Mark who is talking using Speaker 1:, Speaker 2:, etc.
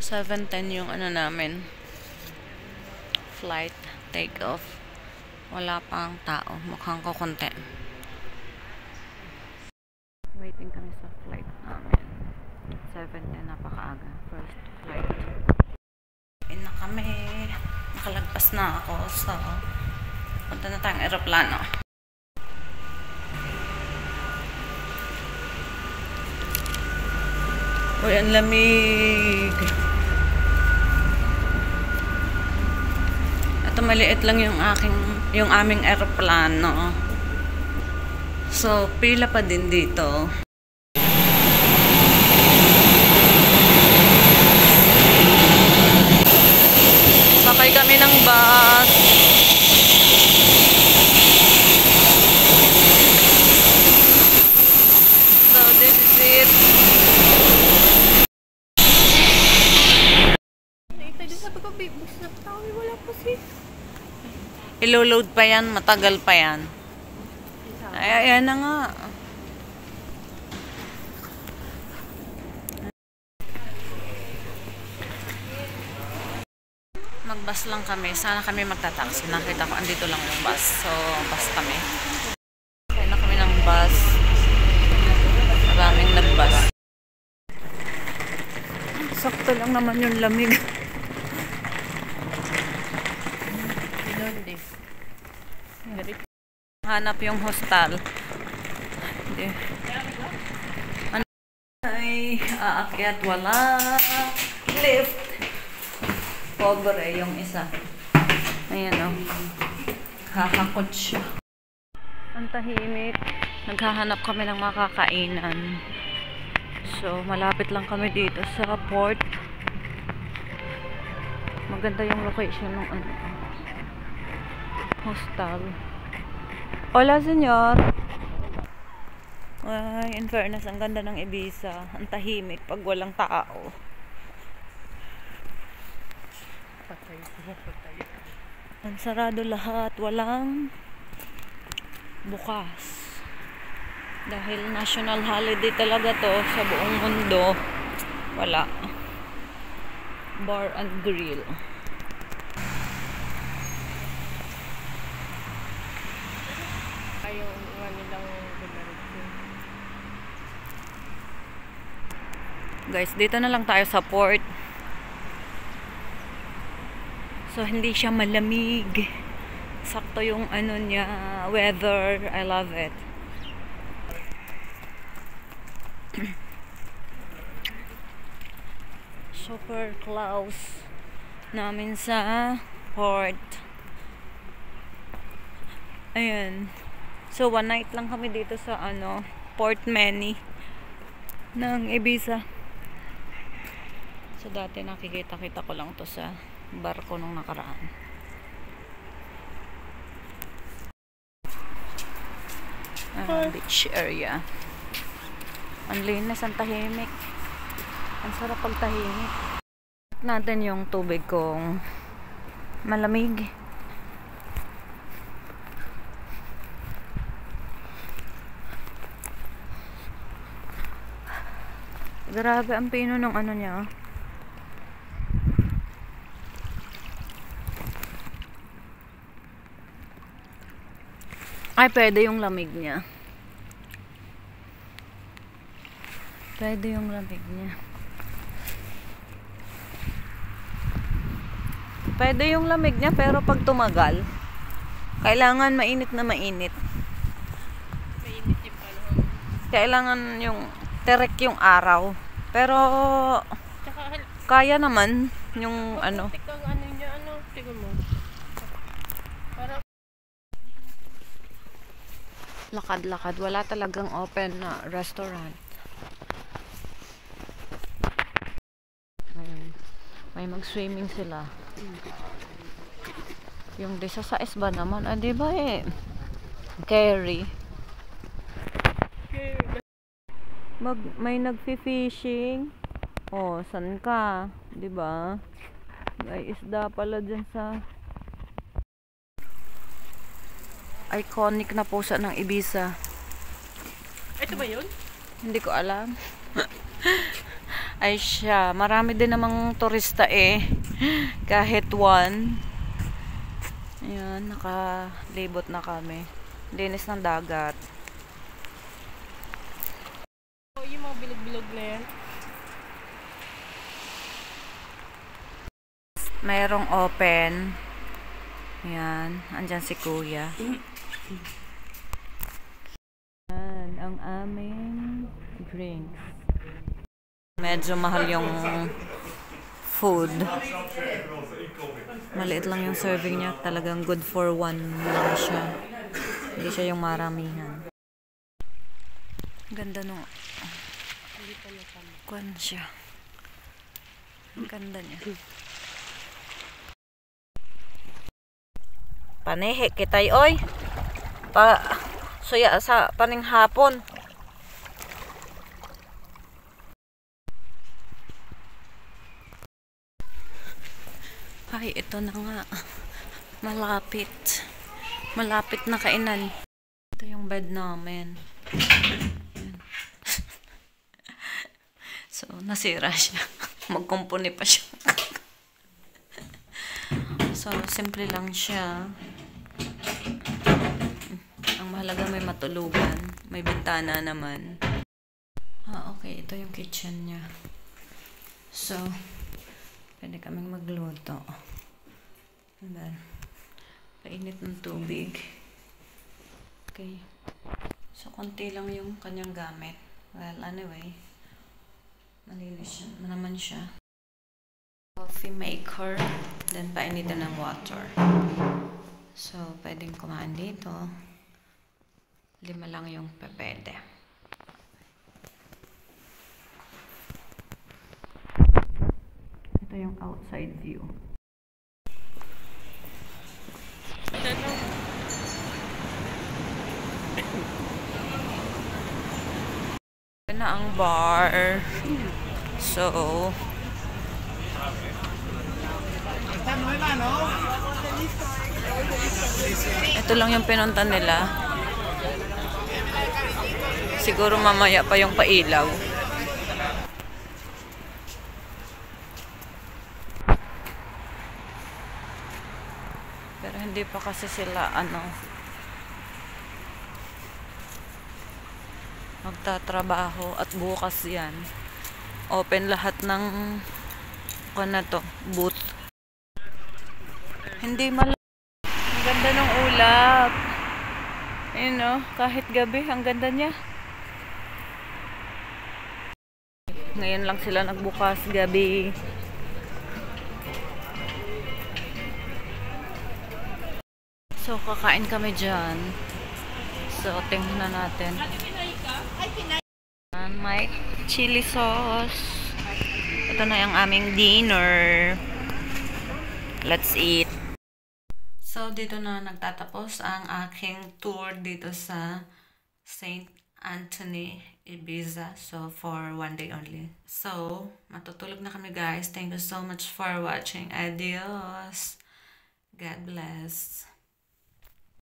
Speaker 1: 7:10 yung ano namin. Flight, take off. Wala pang tao. Mukhang kukunti. Waiting kami sa flight namin. 7:10, napakaaga. First flight. In na kami. Nakalagpas na ako. So, punta na tayong aeroplano. Uy, ang lamig. Ito maliit lang yung aming aeroplano. So, pila pa din dito. Sakay kami ng bus. So, this is it. Ilo-load pa yan, matagal pa yan. Ay, ayan na nga. Mag-bus lang kami. Sana kami magta-taxi. Nakita ko, andito lang yung bus. So, bus kami. Kaya na kami ng bus. Maraming nag-bus. Sakto lang naman yung lamig. Hanap yung hostel. Hindi. Ay, aakyat, wala. Lift. Pobre yung isa. Ayan o. Hahakot siya. Ang tahimik. Naghahanap kami ng makakainan. So, malapit lang kami dito sa port. Maganda yung location ng hostel. Hola, senyor. Ay, in fairness, ang ganda ng Ibiza. Ang tahimik pag walang tao. Ang sarado lahat. Walang bukas. Dahil national holiday talaga to sa buong mundo. Wala. Bar and grill. Guys, dito na lang tayo sa port. So, hindi siya malamig. Sakto yung ano niya, weather. I love it. Super close namin sa port. Ayan. So, one night lang kami dito sa Port Manny ng Ibiza. So, dati nakikita-kita ko lang to sa barko nung nakaraan. Beach area. Ang linis, ang tahimik. Ang sarap pagtahimik. Natin yung tubig kong malamig. Grabe ang pino ng ano niya. Ay, pwede yung lamig niya. Pwede yung lamig niya. Pwede yung lamig niya, pero pag tumagal, kailangan mainit na mainit. Mainit yung panahon. Kailangan yung terek yung araw. Pero, kaya naman yung ano. Tingnan mo. Lakad-lakad. Wala talagang open na restaurant. May mag-swimming sila. Yung desa sa ba naman? Ah, diba carry. May nagfi-fishing. Oh, san ka? Diba? May isda pala dyan sa iconic na pusa ng Ibiza.
Speaker 2: Ito ba yun?
Speaker 1: Hindi ko alam. ay siya. Marami din namang turista eh. Kahit one. Ayan, nakalibot na kami. Linis ng dagat.
Speaker 2: Yung mga bilog-bilog na yan.
Speaker 1: Mayroong open. Ayan, andyan si kuya. Ayan, ang aming drinks. Medyo mahal yung food. Maliit lang yung serving niya. Talagang good for one lang siya. Hindi siya yung maramihan. Ganda nung kwan siya. Ang ganda niya. Panehe kitay oy. Suya sa paning hapon. Ay, ito na nga. Malapit. Malapit na kainan. Ito yung bed namin. So, nasira siya. Magkumpuni pa siya. So, simple lang siya. Ang mahalaga may matulugan. May bintana naman. Okay. Ito yung kitchen niya. So, pwede kaming magluto. And then, painit ng tubig. Okay. So, konti lang yung kanyang gamit. Well, anyway, malinis naman siya. Coffee maker. Then, painitin ng water. So, pwedeng kumain dito. 5 lang yung pwede. Ito yung outside view. Ito na ang bar. So, ito lang yung pinunta nila. Siguro mamaya pa yung pailaw. Pero hindi pa kasi sila magtatrabaho at bukas yan. Open lahat ng booth. Hindi Ang ganda ng ulap. Ayun o, kahit gabi, ang ganda niya. Ngayon lang sila nagbukas gabi. So, kakain kami dyan. So, tingnan natin. May chili sauce. Ito na yung aming dinner. Let's eat. So, dito na nagtatapos ang aking tour dito sa St. Anthony, Ibiza. So, for 1 day only. So, matutulog na kami guys. Thank you so much for watching. Adios. God bless.